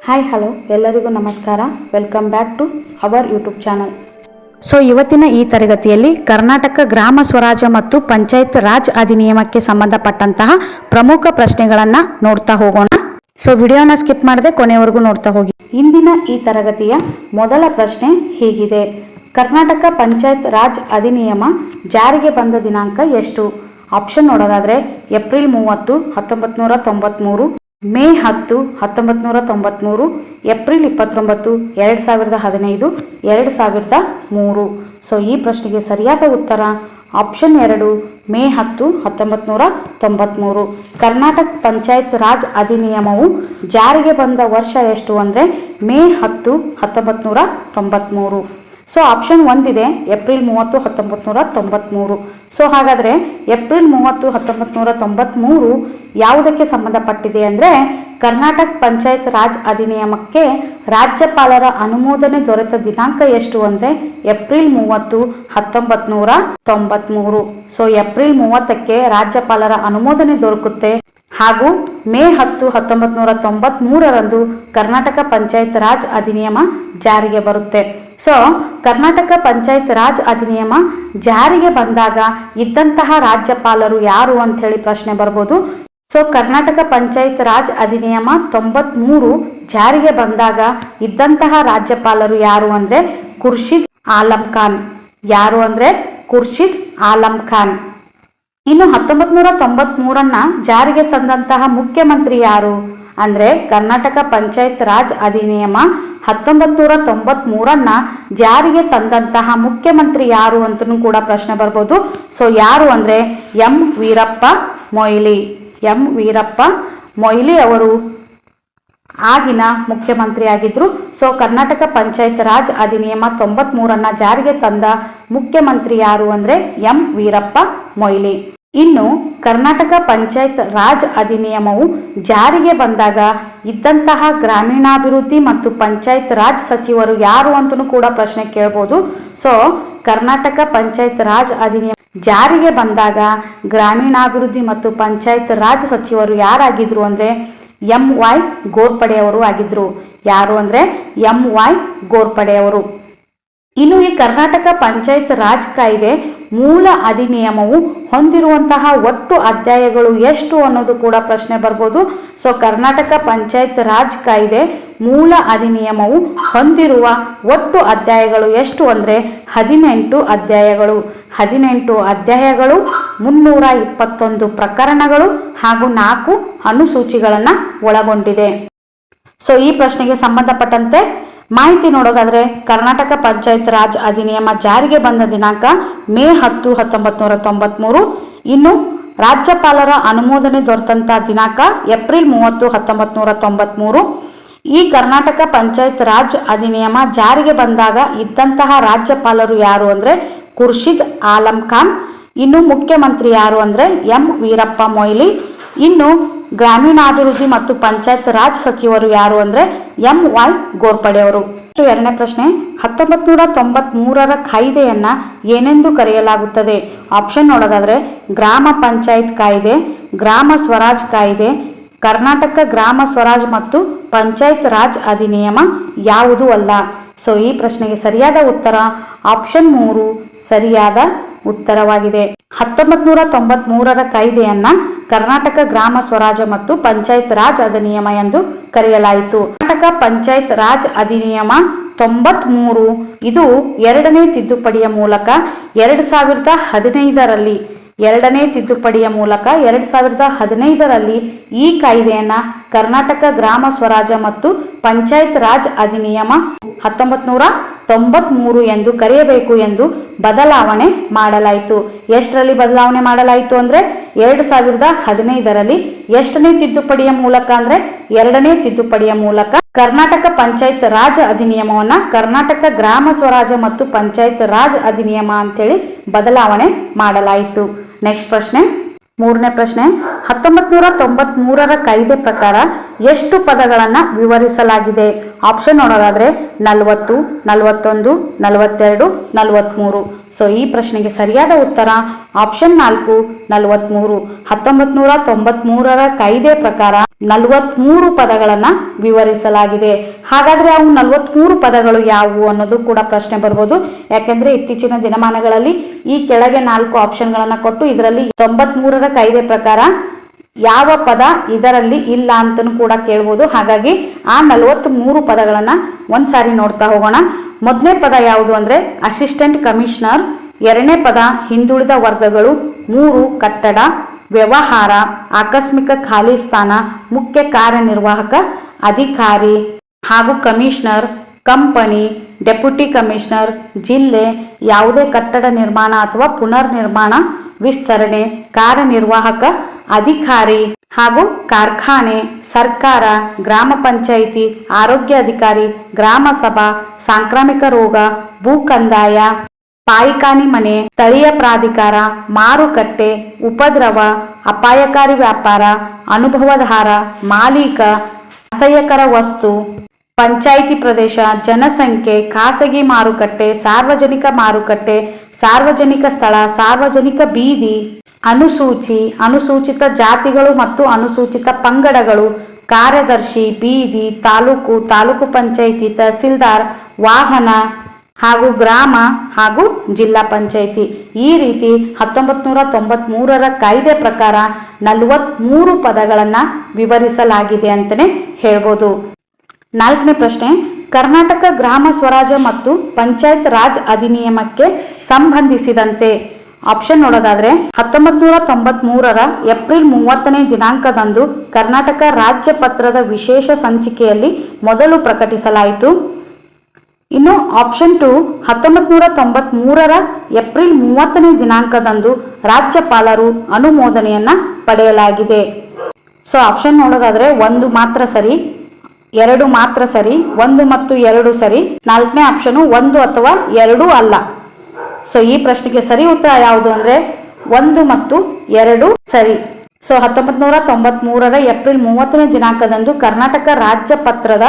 Hi hello ಎಲ್ಲರಿಗೂ ನಮಸ್ಕಾರ. Welcome back to our YouTube channel. ಇವತ್ತಿನ ಈ ತರಗತಿಯಲ್ಲಿ ಕರ್ನಾಟಕ ಗ್ರಾಮ ಸ್ವರಾಜ್ಯ ಮತ್ತು ಪಂಚಾಯತ್ ರಾಜ್ ಅಧಿನಿಯಮಕ್ಕೆ ಸಂಬಂಧಪಟ್ಟಂತಹ ಪ್ರಮುಖ ಪ್ರಶ್ನೆಗಳನ್ನು ನೋಡ್ತಾ ಹೋಗೋಣ. ವಿಡಿಯೋನ ಸ್ಕಿಪ್ ಮಾಡದೆ ಕೊನೆವರೆಗೂ ನೋಡ್ತಾ ಹೋಗಿ. ಇಂದಿನ ಈ ತರಗತಿಯ ಮೊದಲ ಪ್ರಶ್ನೆ ಹೀಗಿದೆ: ಕರ್ನಾಟಕ ಪಂಚಾಯತ್ ರಾಜ್ ಅಧಿನಿಯಮ ಜಾರಿಗೆ ಬಂದ ದಿನಾಂಕ ಎಷ್ಟು? ಆಪ್ಷನ್ ನೋಡೋದಾದ್ರೆ ಏಪ್ರಿಲ್ 30, 1993, ಮೇ 10, 1993, ಏಪ್ರಿಲ್ 29, 2015, 2003. ಈ ಪ್ರಶ್ನೆಗೆ ಸರಿಯಾದ ಉತ್ತರ ಆಪ್ಷನ್ 2, ಮೇ 10, 1993. ಕರ್ನಾಟಕ ಪಂಚಾಯತ್ ರಾಜ್ ಅಧಿನಿಯಮವು ಜಾರಿಗೆ ಬಂದ ವರ್ಷ ಎಷ್ಟು ಅಂದರೆ ಮೇ 10, 1993. ಆಪ್ಷನ್ 1 ಇದೆ ಏಪ್ರಿಲ್ 30, 1993. ಹಾಗಾದರೆ ಏಪ್ರಿಲ್ 30, 1993 ಯಾವುದಕ್ಕೆ ಸಂಬಂಧಪಟ್ಟಿದೆ ಅಂದರೆ ಕರ್ನಾಟಕ ಪಂಚಾಯತ್ ರಾಜ್ ಅಧಿನಿಯಮಕ್ಕೆ ರಾಜ್ಯಪಾಲರ ಅನುಮೋದನೆ ದೊರೆತ ದಿನಾಂಕ ಎಷ್ಟು ಅಂದರೆ ಏಪ್ರಿಲ್ 30, 1993. ಏಪ್ರಿಲ್ 30ಕ್ಕೆ ರಾಜ್ಯಪಾಲರ ಅನುಮೋದನೆ ದೊರಕುತ್ತೆ ಹಾಗೂ ಮೇ 10, 1993ರಂದು ಕರ್ನಾಟಕ ಪಂಚಾಯತ್ ರಾಜ್ ಅಧಿನಿಯಮ ಜಾರಿಗೆ ಬರುತ್ತೆ. ಕರ್ನಾಟಕ ಪಂಚಾಯತ್ ರಾಜ್ ಅಧಿನಿಯಮ ಜಾರಿಗೆ ಬಂದಾಗ ಇದ್ದಂತಹ ರಾಜ್ಯಪಾಲರು ಯಾರು ಅಂತ ಹೇಳಿ ಪ್ರಶ್ನೆ ಬರ್ಬೋದು. ಕರ್ನಾಟಕ ಪಂಚಾಯತ್ ರಾಜ್ ಅಧಿನಿಯಮ 93 ಜಾರಿಗೆ ಬಂದಾಗ ಇದ್ದಂತಹ ರಾಜ್ಯಪಾಲರು ಯಾರು ಅಂದ್ರೆ ಖುರ್ಷಿದ್ ಆಲಂ ಖಾನ್. ಯಾರು ಅಂದ್ರೆ ಖುರ್ಷಿದ್ ಆಲಂ ಖಾನ್. ಇನ್ನು 1993 ಜಾರಿಗೆ ತಂದಂತಹ ಮುಖ್ಯಮಂತ್ರಿ ಯಾರು ಅಂದ್ರೆ ಕರ್ನಾಟಕ ಪಂಚಾಯತ್ ರಾಜ್ ಅಧಿನಿಯಮ 1993 ಜಾರಿಗೆ ತಂದಂತಹ ಮುಖ್ಯಮಂತ್ರಿ ಯಾರು ಅಂತಲೂ ಕೂಡ ಪ್ರಶ್ನೆ ಬರ್ಬೋದು. ಯಾರು ಅಂದ್ರೆ ಎಂ ವೀರಪ್ಪ ಮೊಯ್ಲಿ. ಎಂ ವೀರಪ್ಪ ಮೊಯ್ಲಿ ಅವರು ಆಗಿನ ಮುಖ್ಯಮಂತ್ರಿ ಆಗಿದ್ರು. ಕರ್ನಾಟಕ ಪಂಚಾಯತ್ ರಾಜ್ ಅಧಿನಿಯಮ 93 ಜಾರಿಗೆ ತಂದ ಮುಖ್ಯಮಂತ್ರಿ ಯಾರು ಅಂದ್ರೆ ಎಂ ವೀರಪ್ಪ ಮೊಯ್ಲಿ. ಇನ್ನು ಕರ್ನಾಟಕ ಪಂಚಾಯತ್ ರಾಜ್ ಅಧಿನಿಯಮವು ಜಾರಿಗೆ ಬಂದಾಗ ಇದ್ದಂತಹ ಗ್ರಾಮೀಣಾಭಿವೃದ್ಧಿ ಮತ್ತು ಪಂಚಾಯತ್ ರಾಜ್ ಸಚಿವರು ಯಾರು ಅಂತಲೂ ಕೂಡ ಪ್ರಶ್ನೆ ಕೇಳ್ಬೋದು. ಕರ್ನಾಟಕ ಪಂಚಾಯತ್ ರಾಜ್ ಅಧಿನಿಯಮ ಜಾರಿಗೆ ಬಂದಾಗ ಗ್ರಾಮೀಣಾಭಿವೃದ್ಧಿ ಮತ್ತು ಪಂಚಾಯತ್ ರಾಜ್ ಸಚಿವರು ಯಾರಾಗಿದ್ರು ಅಂದ್ರೆ ಎಂ.ವೈ. ಗೋರ್ಪಡೆ ಅವರು ಆಗಿದ್ರು. ಯಾರು ಅಂದ್ರೆ ಎಂ.ವೈ. ಗೋರ್ಪಡೆ ಅವರು. ಇನ್ನು ಈ ಕರ್ನಾಟಕ ಪಂಚಾಯತ್ ರಾಜ್ ಕಾಯ್ದೆ ಮೂಲ ಅಧಿನಿಯಮವು ಹೊಂದಿರುವಂತಹ ಒಟ್ಟು ಅಧ್ಯಾಯಗಳು ಎಷ್ಟು ಅನ್ನೋದು ಕೂಡ ಪ್ರಶ್ನೆ ಬರ್ಬೋದು. ಕರ್ನಾಟಕ ಪಂಚಾಯತ್ ರಾಜ್ ಕಾಯ್ದೆ ಮೂಲ ಅಧಿನಿಯಮವು ಹೊಂದಿರುವ ಒಟ್ಟು ಅಧ್ಯಾಯಗಳು ಎಷ್ಟು ಅಂದ್ರೆ 18 ಅಧ್ಯಾಯಗಳು. 18 ಅಧ್ಯಾಯಗಳು, 321 ಪ್ರಕರಣಗಳು ಹಾಗೂ 4 ಅನುಸೂಚಿಗಳನ್ನು ಒಳಗೊಂಡಿದೆ. ಈ ಪ್ರಶ್ನೆಗೆ ಸಂಬಂಧಪಟ್ಟಂತೆ ಮಾಹಿತಿ ನೋಡೋದಾದ್ರೆ ಕರ್ನಾಟಕ ಪಂಚಾಯತ್ ರಾಜ್ ಅಧಿನಿಯಮ ಜಾರಿಗೆ ಬಂದ ದಿನಾಂಕ ಮೇ 10, 1993. ಇನ್ನು ರಾಜ್ಯಪಾಲರ ಅನುಮೋದನೆ ದೊರೆತಂತ ದಿನಾಂಕ ಏಪ್ರಿಲ್ 30, 1993. ಈ ಕರ್ನಾಟಕ ಪಂಚಾಯತ್ ರಾಜ್ ಅಧಿನಿಯಮ ಜಾರಿಗೆ ಬಂದಾಗ ಇದ್ದಂತಹ ರಾಜ್ಯಪಾಲರು ಯಾರು ಅಂದ್ರೆ ಖುರ್ಷಿದ್ ಆಲಂ ಖಾನ್. ಇನ್ನು ಮುಖ್ಯಮಂತ್ರಿ ಯಾರು ಅಂದ್ರೆ ಎಂ ವೀರಪ್ಪ ಮೊಯ್ಲಿ. ಇನ್ನು ಗ್ರಾಮೀಣಾಭಿವೃದ್ಧಿ ಮತ್ತು ಪಂಚಾಯತ್ ರಾಜ್ ಸಚಿವರು ಯಾರು ಅಂದ್ರೆ ಎಂ.ವೈ. ಗೋರ್ಪಡೆ ಅವರು. ಎರಡನೇ ಪ್ರಶ್ನೆ: 1993 ಕಾಯ್ದೆಯನ್ನ ಏನೆಂದು ಕರೆಯಲಾಗುತ್ತದೆ? ಆಪ್ಷನ್ ನೋಡೋದಾದ್ರೆ ಗ್ರಾಮ ಪಂಚಾಯತ್ ಕಾಯ್ದೆ, ಗ್ರಾಮ ಸ್ವರಾಜ್ ಕಾಯ್ದೆ, ಕರ್ನಾಟಕ ಗ್ರಾಮ ಸ್ವರಾಜ್ ಮತ್ತು ಪಂಚಾಯತ್ ರಾಜ್ ಅಧಿನಿಯಮ ಯಾವುದೂ ಅಲ್ಲ. ಈ ಪ್ರಶ್ನೆಗೆ ಸರಿಯಾದ ಉತ್ತರ ಆಪ್ಷನ್ 3 ಸರಿಯಾದ ಉತ್ತರವಾಗಿದೆ. 1993 ಕಾಯ್ದೆಯನ್ನ ಕರ್ನಾಟಕ ಗ್ರಾಮ ಸ್ವರಾಜ್ ಮತ್ತು ಪಂಚಾಯತ್ ರಾಜ್ ಅಧಿನಿಯಮ ಎಂದು ಕರೆಯಲಾಯಿತು. ಕರ್ನಾಟಕ ಪಂಚಾಯತ್ ರಾಜ್ ಅಧಿನಿಯಮ 93 ಇದು ಎರಡನೇ ತಿದ್ದುಪಡಿಯ ಮೂಲಕ 2015ರಲ್ಲಿ ಎರಡನೇ ತಿದ್ದುಪಡಿಯ ಮೂಲಕ 2015ರಲ್ಲಿ ಈ ಕಾಯ್ದೆಯನ್ನ ಕರ್ನಾಟಕ ಗ್ರಾಮ ಸ್ವರಾಜ್ಯ ಮತ್ತು ಪಂಚಾಯತ್ ರಾಜ್ ಅಧಿನಿಯಮ 1993 ಎಂದು ಕರೆಯಬೇಕು ಎಂದು ಬದಲಾವಣೆ ಮಾಡಲಾಯಿತು. ಎಷ್ಟರಲ್ಲಿ ಬದಲಾವಣೆ ಮಾಡಲಾಯಿತು ಅಂದ್ರೆ 2015ರಲ್ಲಿ. ಎಷ್ಟನೇ ತಿದ್ದುಪಡಿಯ ಮೂಲಕ ಅಂದ್ರೆ ಎರಡನೇ ತಿದ್ದುಪಡಿಯ ಮೂಲಕ ಕರ್ನಾಟಕ ಪಂಚಾಯತ್ ರಾಜ್ ಅಧಿನಿಯಮವನ್ನ ಕರ್ನಾಟಕ ಗ್ರಾಮ ಸ್ವರಾಜ್ಯ ಮತ್ತು ಪಂಚಾಯತ್ ರಾಜ್ ಅಧಿನಿಯಮ ಅಂತೇಳಿ ಬದಲಾವಣೆ ಮಾಡಲಾಯಿತು. ನೆಕ್ಸ್ಟ್ ಪ್ರಶ್ನೆ, ಮೂರನೇ ಪ್ರಶ್ನೆ: 1993 ಕಾಯ್ದೆ ಪ್ರಕಾರ ಎಷ್ಟು ಪದಗಳನ್ನು ವಿವರಿಸಲಾಗಿದೆ? ಆಪ್ಷನ್ ನೋಡೋದಾದ್ರೆ 40, 41, 42, 43. ಈ ಪ್ರಶ್ನೆಗೆ ಸರಿಯಾದ ಉತ್ತರ ಆಪ್ಷನ್ 4 43. 1993 ಕಾಯ್ದೆ ಪ್ರಕಾರ 43 ಪದಗಳನ್ನು ವಿವರಿಸಲಾಗಿದೆ. ಹಾಗಾದರೆ ಅವು 43 ಪದಗಳು ಯಾವುವು ಅನ್ನೋದು ಕೂಡ ಪ್ರಶ್ನೆ ಬರ್ಬೋದು. ಯಾಕೆಂದರೆ ಇತ್ತೀಚಿನ ದಿನಮಾನಗಳಲ್ಲಿ ಈ ಕೆಳಗೆ 4 ಆಪ್ಷನ್ಗಳನ್ನು ಕೊಟ್ಟು ಇದರಲ್ಲಿ 93ರ ಕಾಯ್ದೆ ಪ್ರಕಾರ ಯಾವ ಪದ ಇದರಲ್ಲಿ ಇಲ್ಲ ಅಂತಲೂ ಕೂಡ ಕೇಳ್ಬೋದು. ಹಾಗಾಗಿ ಆ 43 ಪದಗಳನ್ನು ಒಂದ್ಸಾರಿ ನೋಡ್ತಾ ಹೋಗೋಣ. ಮೊದಲನೇ ಪದ ಯಾವುದು ಅಂದರೆ ಅಸಿಸ್ಟೆಂಟ್ ಕಮಿಷನರ್, ಎರಡನೇ ಪದ ಹಿಂದುಳಿದ ವರ್ಗಗಳು, 3 ಕಟ್ಟಡ, ವ್ಯವಹಾರ, ಆಕಸ್ಮಿಕ ಖಾಲಿ ಸ್ಥಾನ, ಮುಖ್ಯ ಕಾರ್ಯನಿರ್ವಾಹಕ ಅಧಿಕಾರಿ ಹಾಗೂ ಕಮಿಷನರ್, ಕಂಪನಿ, ಡೆಪ್ಯೂಟಿ ಕಮಿಷನರ್, ಜಿಲ್ಲೆ, ಯಾವುದೇ ಕಟ್ಟಡ ನಿರ್ಮಾಣ ಅಥವಾ ಪುನರ್ನಿರ್ಮಾಣ, ವಿಸ್ತರಣೆ, ಕಾರ್ಯನಿರ್ವಾಹಕ ಅಧಿಕಾರಿ ಹಾಗೂ ಕಾರ್ಖಾನೆ, ಸರ್ಕಾರ, ಗ್ರಾಮ ಪಂಚಾಯಿತಿ, ಆರೋಗ್ಯ ಅಧಿಕಾರಿ, ಗ್ರಾಮ ಸಭಾ, ಸಾಂಕ್ರಾಮಿಕ ರೋಗ, ಭೂ ಕಂದಾಯ, ಪಾಯಿಖಾನೆ ಮನೆ, ಸ್ಥಳೀಯ ಪ್ರಾಧಿಕಾರ, ಮಾರುಕಟ್ಟೆ, ಉಪದ್ರವ, ಅಪಾಯಕಾರಿ ವ್ಯಾಪಾರ, ಅನುಭವಧಾರ, ಮಾಲೀಕ, ಅಸಹ್ಯಕರ ವಸ್ತು, ಪಂಚಾಯಿತಿ ಪ್ರದೇಶ, ಜನಸಂಖ್ಯೆ, ಖಾಸಗಿ ಮಾರುಕಟ್ಟೆ, ಸಾರ್ವಜನಿಕ ಮಾರುಕಟ್ಟೆ, ಸಾರ್ವಜನಿಕ ಸ್ಥಳ, ಸಾರ್ವಜನಿಕ ಬೀದಿ, ಅನುಸೂಚಿ, ಅನುಸೂಚಿತ ಜಾತಿಗಳು ಮತ್ತು ಅನುಸೂಚಿತ ಪಂಗಡಗಳು, ಕಾರ್ಯದರ್ಶಿ, ಬೀದಿ, ತಾಲೂಕು, ತಾಲೂಕು ಪಂಚಾಯಿತಿ, ತಹಸೀಲ್ದಾರ್, ವಾಹನ ಹಾಗೂ ಗ್ರಾಮ ಹಾಗೂ ಜಿಲ್ಲಾ ಪಂಚಾಯಿತಿ. ಈ ರೀತಿ 1993ರ ಕಾಯ್ದೆ ಪ್ರಕಾರ 43 ಪದಗಳನ್ನು ವಿವರಿಸಲಾಗಿದೆ ಅಂತಲೇ ಹೇಳ್ಬೋದು. 4ನೇ ಪ್ರಶ್ನೆ, ಕರ್ನಾಟಕ ಗ್ರಾಮ ಸ್ವರಾಜ್ಯ ಮತ್ತು ಪಂಚಾಯತ್ ರಾಜ್ ಅಧಿನಿಯಮಕ್ಕೆ ಸಂಬಂಧಿಸಿದಂತೆ ಆಪ್ಷನ್ ನೋಡೋದಾದ್ರೆ 1993ರ ಏಪ್ರಿಲ್ 30ನೇ ದಿನಾಂಕದಂದು ಕರ್ನಾಟಕ ರಾಜ್ಯ ಪತ್ರದ ವಿಶೇಷ ಸಂಚಿಕೆಯಲ್ಲಿ ಮೊದಲು ಪ್ರಕಟಿಸಲಾಯಿತು. ಇನ್ನು ಆಪ್ಷನ್ 2 1993ರ ಏಪ್ರಿಲ್ 30ನೇ ದಿನಾಂಕದಂದು ರಾಜ್ಯಪಾಲರು ಅನುಮೋದನೆಯನ್ನ ಪಡೆಯಲಾಗಿದೆ. ಸೊ ಆಪ್ಷನ್ ನೋಡೋದಾದ್ರೆ 1 ಮಾತ್ರ ಸರಿ, 2 ಮಾತ್ರ ಸರಿ, 1 ಮತ್ತು 2 ಸರಿ, 4ನೇ ಆಪ್ಷನು 1 ಅಥವಾ 2 ಅಲ್ಲ. ಸೊ ಈ ಪ್ರಶ್ನೆಗೆ ಸರಿ ಉತ್ತರ ಯಾವುದು ಅಂದ್ರೆ 1 ಮತ್ತು 2 ಸರಿ. ಸೊ 1993ರ ಏಪ್ರಿಲ್ 30ನೇ ದಿನಾಂಕದಂದು ಕರ್ನಾಟಕ ರಾಜ್ಯ ಪತ್ರದ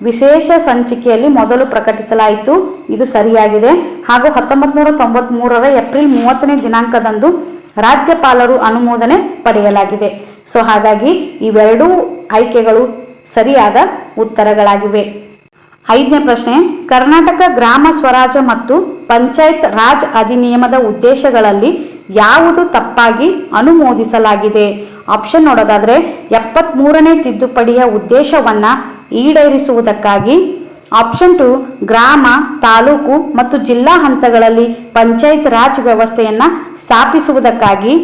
ವಿಶೇಷ ಸಂಚಿಕೆಯಲ್ಲಿ ಮೊದಲು ಪ್ರಕಟಿಸಲಾಯಿತು, ಇದು ಸರಿಯಾಗಿದೆ. ಹಾಗೂ 1993ರ ಏಪ್ರಿಲ್ 30ನೇ ದಿನಾಂಕದಂದು ರಾಜ್ಯಪಾಲರು ಅನುಮೋದನೆ ಪಡೆಯಲಾಗಿದೆ. ಸೊ ಹಾಗಾಗಿ ಇವೆರಡೂ ಆಯ್ಕೆಗಳು ಸರಿಯಾದ ಉತ್ತರಗಳಾಗಿವೆ. 5ನೇ ಪ್ರಶ್ನೆ, ಕರ್ನಾಟಕ ಗ್ರಾಮ ಸ್ವರಾಜ್ಯ ಮತ್ತು ಪಂಚಾಯತ್ ರಾಜ್ ಅಧಿನಿಯಮದ ಉದ್ದೇಶಗಳಲ್ಲಿ ಯಾವುದು ತಪ್ಪಾಗಿ ಅನುಮೋದಿಸಲಾಗಿದೆ? ಆಪ್ಷನ್ ನೋಡೋದಾದ್ರೆ 73ನೇ ತಿದ್ದುಪಡಿಯ ಉದ್ದೇಶವನ್ನ ಈಡೇರಿಸುವುದಕ್ಕಾಗಿ, ಆಪ್ಷನ್ 2 ಗ್ರಾಮ, ತಾಲೂಕು ಮತ್ತು ಜಿಲ್ಲಾ ಹಂತಗಳಲ್ಲಿ ಪಂಚಾಯತ್ ರಾಜ್ ವ್ಯವಸ್ಥೆಯನ್ನ ಸ್ಥಾಪಿಸುವುದಕ್ಕಾಗಿ,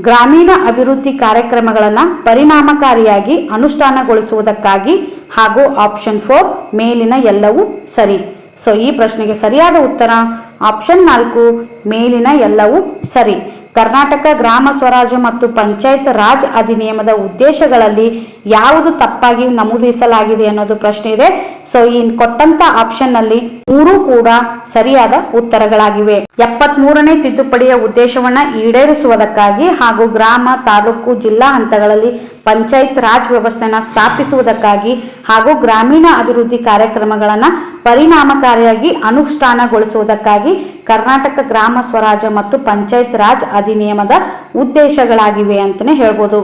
ಗ್ರಾಮೀಣ ಅಭಿವೃದ್ಧಿ ಕಾರ್ಯಕ್ರಮಗಳನ್ನು ಪರಿಣಾಮಕಾರಿಯಾಗಿ ಅನುಷ್ಠಾನಗೊಳಿಸುವುದಕ್ಕಾಗಿ, ಹಾಗೂ ಆಪ್ಷನ್ 4 ಮೇಲಿನ ಎಲ್ಲವೂ ಸರಿ. ಸೊ ಈ ಪ್ರಶ್ನೆಗೆ ಸರಿಯಾದ ಉತ್ತರ ಆಪ್ಷನ್ 4 ಮೇಲಿನ ಎಲ್ಲವೂ ಸರಿ. ಕರ್ನಾಟಕ ಗ್ರಾಮ ಸ್ವರಾಜ್ಯ ಮತ್ತು ಪಂಚಾಯತ್ ರಾಜ್ ಅಧಿನಿಯಮದ ಉದ್ದೇಶಗಳಲ್ಲಿ ಯಾವುದು ತಪ್ಪಾಗಿ ನಮೂದಿಸಲಾಗಿದೆ ಅನ್ನೋದು ಪ್ರಶ್ನೆ ಇದೆ. ಸೊ ಈ ಕೊಟ್ಟಂತ ಆಪ್ಷನ್ ನಲ್ಲಿ 3 ಕೂಡ ಸರಿಯಾದ ಉತ್ತರಗಳಾಗಿವೆ. 73ನೇ ತಿದ್ದುಪಡಿಯ ಉದ್ದೇಶವನ್ನ ಈಡೇರಿಸುವುದಕ್ಕಾಗಿ ಹಾಗೂ ಗ್ರಾಮ, ತಾಲೂಕು, ಜಿಲ್ಲಾ ಹಂತಗಳಲ್ಲಿ ಪಂಚಾಯತ್ ರಾಜ್ ವ್ಯವಸ್ಥೆನ ಸ್ಥಾಪಿಸುವುದಕ್ಕಾಗಿ ಹಾಗೂ ಗ್ರಾಮೀಣ ಅಭಿವೃದ್ಧಿ ಕಾರ್ಯಕ್ರಮಗಳನ್ನು ಪರಿಣಾಮಕಾರಿಯಾಗಿ ಅನುಷ್ಠಾನಗೊಳಿಸುವುದಕ್ಕಾಗಿ ಕರ್ನಾಟಕ ಗ್ರಾಮ ಸ್ವರಾಜ್ಯ ಮತ್ತು ಪಂಚಾಯತ್ ರಾಜ್ ಅಧಿನಿಯಮದ ಉದ್ದೇಶಗಳಾಗಿವೆ ಅಂತಾನೆ ಹೇಳ್ಬೋದು.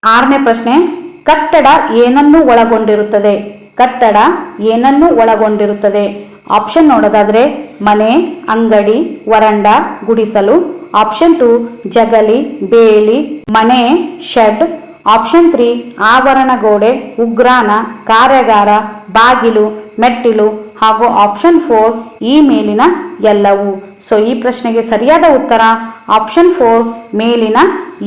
6ನೇ ಪ್ರಶ್ನೆ, ಕಟ್ಟಡ ಏನನ್ನು ಒಳಗೊಂಡಿರುತ್ತದೆ? ಕಟ್ಟಡ ಏನನ್ನು ಒಳಗೊಂಡಿರುತ್ತದೆ? ಆಪ್ಷನ್ ನೋಡೋದಾದ್ರೆ ಮನೆ, ಅಂಗಡಿ, ವರಂಡ, ಗುಡಿಸಲು. ಆಪ್ಷನ್ 2 ಜಗಲಿ, ಬೇಲಿ, ಮನೆ, ಶೆಡ್. ಆಪ್ಷನ್ 3 ಆವರಣ ಗೋಡೆ, ಉಗ್ರಾಣ, ಕಾರ್ಯಾಗಾರ, ಬಾಗಿಲು, ಮೆಟ್ಟಿಲು. ಹಾಗೂ ಆಪ್ಷನ್ 4 ಈ ಮೇಲಿನ ಎಲ್ಲವೂ. ಸೊ ಈ ಪ್ರಶ್ನೆಗೆ ಸರಿಯಾದ ಉತ್ತರ ಆಪ್ಷನ್ 4 ಮೇಲಿನ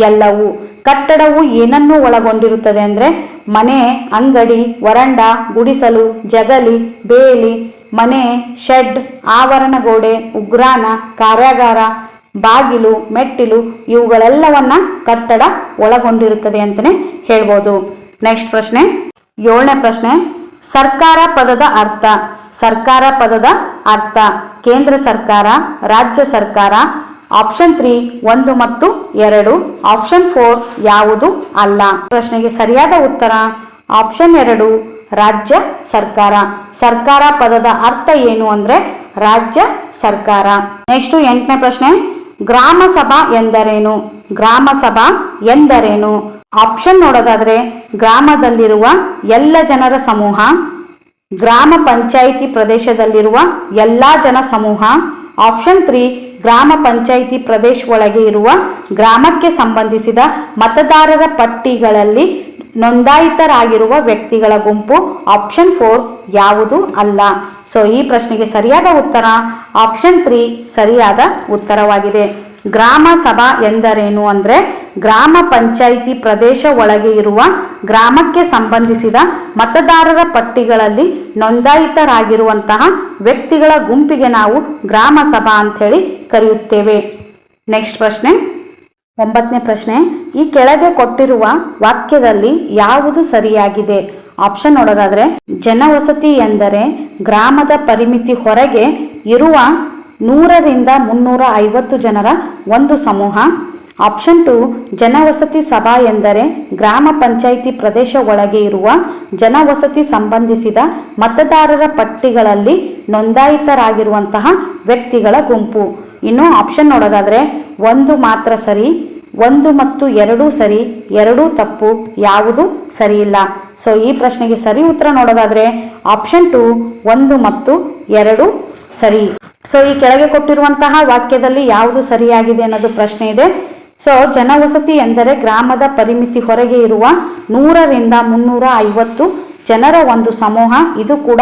ಎಲ್ಲವೂ. ಕಟ್ಟಡವು ಏನನ್ನು ಒಳಗೊಂಡಿರುತ್ತದೆ ಅಂದರೆ ಮನೆ, ಅಂಗಡಿ, ವರಂಡ, ಗುಡಿಸಲು, ಜಗಲಿ, ಬೇಲಿ, ಮನೆ, ಶೆಡ್, ಆವರಣ ಗೋಡೆ, ಉಗ್ರಾಣ, ಕಾರ್ಯಾಗಾರ, ಬಾಗಿಲು, ಮೆಟ್ಟಿಲು ಇವುಗಳೆಲ್ಲವನ್ನ ಕಟ್ಟಡ ಒಳಗೊಂಡಿರುತ್ತದೆ ಅಂತಲೇ ಹೇಳ್ಬೋದು. ನೆಕ್ಸ್ಟ್ ಪ್ರಶ್ನೆ, 7ನೇ ಪ್ರಶ್ನೆ, ಸರ್ಕಾರ ಪದದ ಅರ್ಥ. ಸರ್ಕಾರ ಪದದ ಅರ್ಥ ಕೇಂದ್ರ ಸರ್ಕಾರ, ರಾಜ್ಯ ಸರ್ಕಾರ. ಆಪ್ಷನ್ 3 1 ಮತ್ತು 2. ಆಪ್ಷನ್ 4 ಯಾವುದು ಅಲ್ಲ. ಪ್ರಶ್ನೆಗೆ ಸರಿಯಾದ ಉತ್ತರ ಆಪ್ಷನ್ 2 ರಾಜ್ಯ ಸರ್ಕಾರ. ಸರ್ಕಾರ ಪದದ ಅರ್ಥ ಏನು ಅಂದ್ರೆ ರಾಜ್ಯ ಸರ್ಕಾರ. ನೆಕ್ಸ್ಟ್ 8ನೇ ಪ್ರಶ್ನೆ, ಗ್ರಾಮ ಸಭಾ ಎಂದರೇನು? ಗ್ರಾಮ ಸಭಾ ಎಂದರೇನು? ಆಪ್ಷನ್ ನೋಡೋದಾದ್ರೆ ಗ್ರಾಮದಲ್ಲಿರುವ ಎಲ್ಲ ಜನರ ಸಮೂಹ, ಗ್ರಾಮ ಪಂಚಾಯಿತಿ ಪ್ರದೇಶದಲ್ಲಿರುವ ಎಲ್ಲಾ ಜನ ಸಮೂಹ. ಆಪ್ಷನ್ 3 ಗ್ರಾಮ ಪಂಚಾಯಿತಿ ಪ್ರದೇಶ ಒಳಗೆ ಇರುವ ಗ್ರಾಮಕ್ಕೆ ಸಂಬಂಧಿಸಿದ ಮತದಾರರ ಪಟ್ಟಿಗಳಲ್ಲಿ ನೋಂದಾಯಿತರಾಗಿರುವ ವ್ಯಕ್ತಿಗಳ ಗುಂಪು. ಆಪ್ಷನ್ 4 ಯಾವುದು ಅಲ್ಲ. ಸೊ ಈ ಪ್ರಶ್ನೆಗೆ ಸರಿಯಾದ ಉತ್ತರ ಆಪ್ಷನ್ 3 ಸರಿಯಾದ ಉತ್ತರವಾಗಿದೆ. ಗ್ರಾಮ ಸಭಾ ಎಂದರೇನು ಅಂದ್ರೆ ಗ್ರಾಮ ಪಂಚಾಯಿತಿ ಪ್ರದೇಶ ಒಳಗೆ ಇರುವ ಗ್ರಾಮಕ್ಕೆ ಸಂಬಂಧಿಸಿದ ಮತದಾರರ ಪಟ್ಟಿಗಳಲ್ಲಿ ನೋಂದಾಯಿತರಾಗಿರುವಂತಹ ವ್ಯಕ್ತಿಗಳ ಗುಂಪಿಗೆ ನಾವು ಗ್ರಾಮ ಸಭಾ ಅಂತ ಹೇಳಿ ಕರೆಯುತ್ತೇವೆ. ನೆಕ್ಸ್ಟ್ ಪ್ರಶ್ನೆ 9ನೇ ಪ್ರಶ್ನೆ, ಈ ಕೆಳಗೆ ಕೊಟ್ಟಿರುವ ವಾಕ್ಯದಲ್ಲಿ ಯಾವುದು ಸರಿಯಾಗಿದೆ? ಆಪ್ಷನ್ ನೋಡೋದಾದ್ರೆ ಜನವಸತಿ ಎಂದರೆ ಗ್ರಾಮದ ಪರಿಮಿತಿ ಹೊರಗೆ ಇರುವ 100 ರಿಂದ 350 ಜನರ ಒಂದು ಸಮೂಹ. ಆಪ್ಷನ್ 2 ಜನವಸತಿ ಸಭಾ ಎಂದರೆ ಗ್ರಾಮ ಪಂಚಾಯಿತಿ ಪ್ರದೇಶ ಒಳಗೆ ಇರುವ ಜನವಸತಿ ಸಂಬಂಧಿಸಿದ ಮತದಾರರ ಪಟ್ಟಿಗಳಲ್ಲಿ ನೋಂದಾಯಿತರಾಗಿರುವಂತಹ ವ್ಯಕ್ತಿಗಳ ಗುಂಪು. ಇನ್ನು ಆಪ್ಷನ್ ನೋಡೋದಾದ್ರೆ 1 ಮಾತ್ರ ಸರಿ, 1 ಮತ್ತು 2 ಸರಿ, 2 ತಪ್ಪು, ಯಾವುದು ಸರಿ ಇಲ್ಲ. ಸೊ ಈ ಪ್ರಶ್ನೆಗೆ ಸರಿ ಉತ್ತರ ನೋಡೋದಾದ್ರೆ ಆಪ್ಷನ್ 2 1 ಮತ್ತು 2 ಸರಿ. ಸೊ ಈ ಕೆಳಗೆ ಕೊಟ್ಟಿರುವಂತಹ ವಾಕ್ಯದಲ್ಲಿ ಯಾವುದು ಸರಿಯಾಗಿದೆ ಅನ್ನೋದು ಪ್ರಶ್ನೆ ಇದೆ. ಸೊ ಜನವಸತಿ ಎಂದರೆ ಗ್ರಾಮದ ಪರಿಮಿತಿ ಹೊರಗೆ ಇರುವ 100 ರಿಂದ 350 ಜನರ ಒಂದು ಸಮೂಹ, ಇದು ಕೂಡ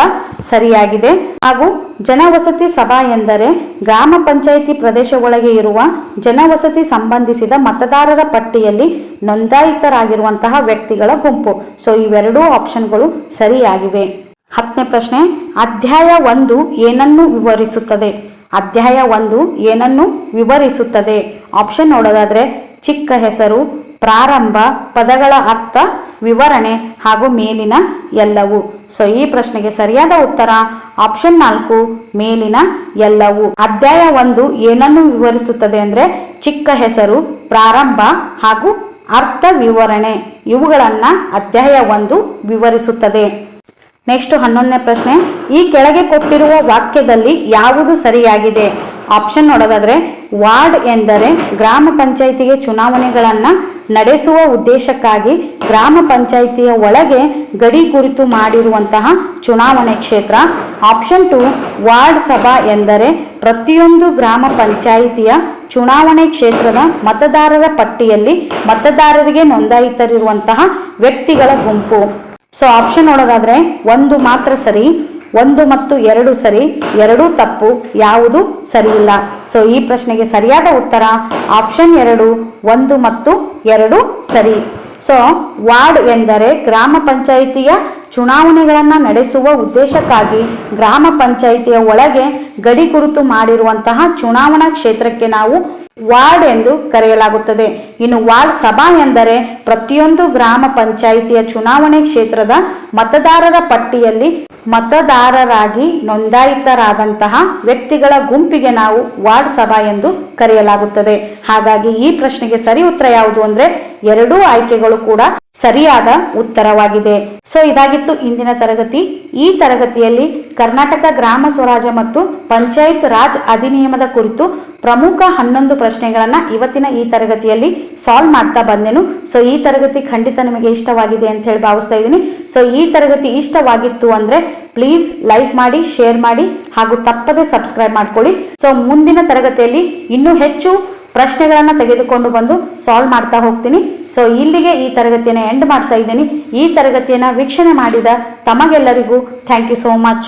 ಸರಿಯಾಗಿದೆ. ಹಾಗೂ ಜನವಸತಿ ಸಭಾ ಎಂದರೆ ಗ್ರಾಮ ಪಂಚಾಯಿತಿ ಪ್ರದೇಶ ಒಳಗೆ ಇರುವ ಜನವಸತಿ ಸಂಬಂಧಿಸಿದ ಮತದಾರರ ಪಟ್ಟಿಯಲ್ಲಿ ನೋಂದಾಯಿತರಾಗಿರುವಂತಹ ವ್ಯಕ್ತಿಗಳ ಗುಂಪು. ಸೊ ಇವೆರಡೂ ಆಪ್ಷನ್ಗಳು ಸರಿಯಾಗಿವೆ. 10ನೇ ಪ್ರಶ್ನೆ, ಅಧ್ಯಾಯ 1 ಏನನ್ನು ವಿವರಿಸುತ್ತದೆ? ಅಧ್ಯಾಯ 1 ಏನನ್ನು ವಿವರಿಸುತ್ತದೆ? ಆಪ್ಷನ್ ನೋಡೋದಾದ್ರೆ ಚಿಕ್ಕ ಹೆಸರು, ಪ್ರಾರಂಭ, ಪದಗಳ ಅರ್ಥ, ವಿವರಣೆ ಹಾಗೂ ಮೇಲಿನ ಎಲ್ಲವೂ. ಸೊ ಈ ಪ್ರಶ್ನೆಗೆ ಸರಿಯಾದ ಉತ್ತರ ಆಪ್ಷನ್ 4 ಮೇಲಿನ ಎಲ್ಲವೂ. ಅಧ್ಯಾಯ 1 ಏನನ್ನು ವಿವರಿಸುತ್ತದೆ ಅಂದ್ರೆ ಚಿಕ್ಕ ಹೆಸರು, ಪ್ರಾರಂಭ ಹಾಗೂ ಅರ್ಥ, ವಿವರಣೆ ಇವುಗಳನ್ನ ಅಧ್ಯಾಯ 1 ವಿವರಿಸುತ್ತದೆ. ನೆಕ್ಸ್ಟ್ 11ನೇ ಪ್ರಶ್ನೆ, ಈ ಕೆಳಗೆ ಕೊಟ್ಟಿರುವ ವಾಕ್ಯದಲ್ಲಿ ಯಾವುದು ಸರಿಯಾಗಿದೆ? ಆಪ್ಷನ್ ನೋಡೋದಾದ್ರೆ ವಾರ್ಡ್ ಎಂದರೆ ಗ್ರಾಮ ಪಂಚಾಯಿತಿಗೆ ಚುನಾವಣೆಗಳನ್ನ ನಡೆಸುವ ಉದ್ದೇಶಕ್ಕಾಗಿ ಗ್ರಾಮ ಪಂಚಾಯಿತಿಯ ಒಳಗೆ ಗಡಿ ಗುರುತು ಮಾಡಿರುವಂತಹ ಚುನಾವಣೆ ಕ್ಷೇತ್ರ. ಆಪ್ಷನ್ 2 ವಾರ್ಡ್ ಸಭಾ ಎಂದರೆ ಪ್ರತಿಯೊಂದು ಗ್ರಾಮ ಪಂಚಾಯಿತಿಯ ಚುನಾವಣೆ ಕ್ಷೇತ್ರದ ಮತದಾರರ ಪಟ್ಟಿಯಲ್ಲಿ ಮತದಾರರಿಗೆ ನೋಂದಾಯಿತರಿರುವಂತಹ ವ್ಯಕ್ತಿಗಳ ಗುಂಪು. ಸೊ ಆಪ್ಷನ್ ನೋಡೋದಾದ್ರೆ 1 ಮಾತ್ರ ಸರಿ, 1 ಮತ್ತು 2 ಸರಿ, 2 ತಪ್ಪು, ಯಾವುದು ಸರಿ ಇಲ್ಲ. ಸೊ ಈ ಪ್ರಶ್ನೆಗೆ ಸರಿಯಾದ ಉತ್ತರ ಆಪ್ಷನ್ 2 1 ಮತ್ತು 2 ಸರಿ. ಸೊ ವಾರ್ಡ್ ಎಂದರೆ ಗ್ರಾಮ ಪಂಚಾಯಿತಿಯ ಚುನಾವಣೆಗಳನ್ನು ನಡೆಸುವ ಉದ್ದೇಶಕ್ಕಾಗಿ ಗ್ರಾಮ ಪಂಚಾಯಿತಿಯ ಒಳಗೆ ಗಡಿ ಗುರುತು ಮಾಡಿರುವಂತಹ ಚುನಾವಣಾ ಕ್ಷೇತ್ರಕ್ಕೆ ನಾವು ವಾರ್ಡ್ ಎಂದು ಕರೆಯಲಾಗುತ್ತದೆ. ಇನ್ನು ವಾರ್ಡ್ ಸಭಾ ಎಂದರೆ ಪ್ರತಿಯೊಂದು ಗ್ರಾಮ ಪಂಚಾಯಿತಿಯ ಚುನಾವಣೆ ಕ್ಷೇತ್ರದ ಮತದಾರರ ಪಟ್ಟಿಯಲ್ಲಿ ಮತದಾರರಾಗಿ ನೋಂದಾಯಿತರಾದಂತಹ ವ್ಯಕ್ತಿಗಳ ಗುಂಪಿಗೆ ನಾವು ವಾರ್ಡ್ ಸಭಾ ಎಂದು ಕರೆಯಲಾಗುತ್ತದೆ. ಹಾಗಾಗಿ ಈ ಪ್ರಶ್ನೆಗೆ ಸರಿ ಉತ್ತರ ಯಾವುದು ಅಂದ್ರೆ ಎರಡೂ ಆಯ್ಕೆಗಳು ಕೂಡ ಸರಿಯಾದ ಉತ್ತರವಾಗಿದೆ. ಸೊ ಇದಾಗಿತ್ತು ಇಂದಿನ ತರಗತಿ. ಈ ತರಗತಿಯಲ್ಲಿ ಕರ್ನಾಟಕ ಗ್ರಾಮ ಸ್ವರಾಜ್ಯ ಮತ್ತು ಪಂಚಾಯತ್ ರಾಜ್ ಅಧಿನಿಯಮದ ಕುರಿತು ಪ್ರಮುಖ 11 ಪ್ರಶ್ನೆಗಳನ್ನ ಇವತ್ತಿನ ಈ ತರಗತಿಯಲ್ಲಿ ಸಾಲ್ವ್ ಮಾಡ್ತಾ ಬಂದೆನು. ಸೊ ಈ ತರಗತಿ ಖಂಡಿತ ನಿಮಗೆ ಇಷ್ಟವಾಗಿದೆ ಅಂತ ಹೇಳಿ ಭಾವಿಸ್ತಾ ಇದ್ದೀನಿ. ಸೊ ಈ ತರಗತಿ ಇಷ್ಟವಾಗಿತ್ತು ಅಂದ್ರೆ ಪ್ಲೀಸ್ ಲೈಕ್ ಮಾಡಿ, ಶೇರ್ ಮಾಡಿ ಹಾಗೂ ತಪ್ಪದೆ ಸಬ್ಸ್ಕ್ರೈಬ್ ಮಾಡ್ಕೊಳ್ಳಿ. ಸೊ ಮುಂದಿನ ತರಗತಿಯಲ್ಲಿ ಇನ್ನೂ ಹೆಚ್ಚು ಪ್ರಶ್ನೆಗಳನ್ನು ತೆಗೆದುಕೊಂಡು ಬಂದು ಸಾಲ್ವ್ ಮಾಡ್ತಾ ಹೋಗ್ತೀನಿ. ಸೊ ಇಲ್ಲಿಗೆ ಈ ತರಗತಿಯನ್ನು ಎಂಡ್ ಮಾಡ್ತಾ ಇದ್ದೀನಿ. ಈ ತರಗತಿಯನ್ನು ವೀಕ್ಷಣೆ ಮಾಡಿದ ತಮಗೆಲ್ಲರಿಗೂ ಥ್ಯಾಂಕ್ ಯು ಸೋ ಮಚ್.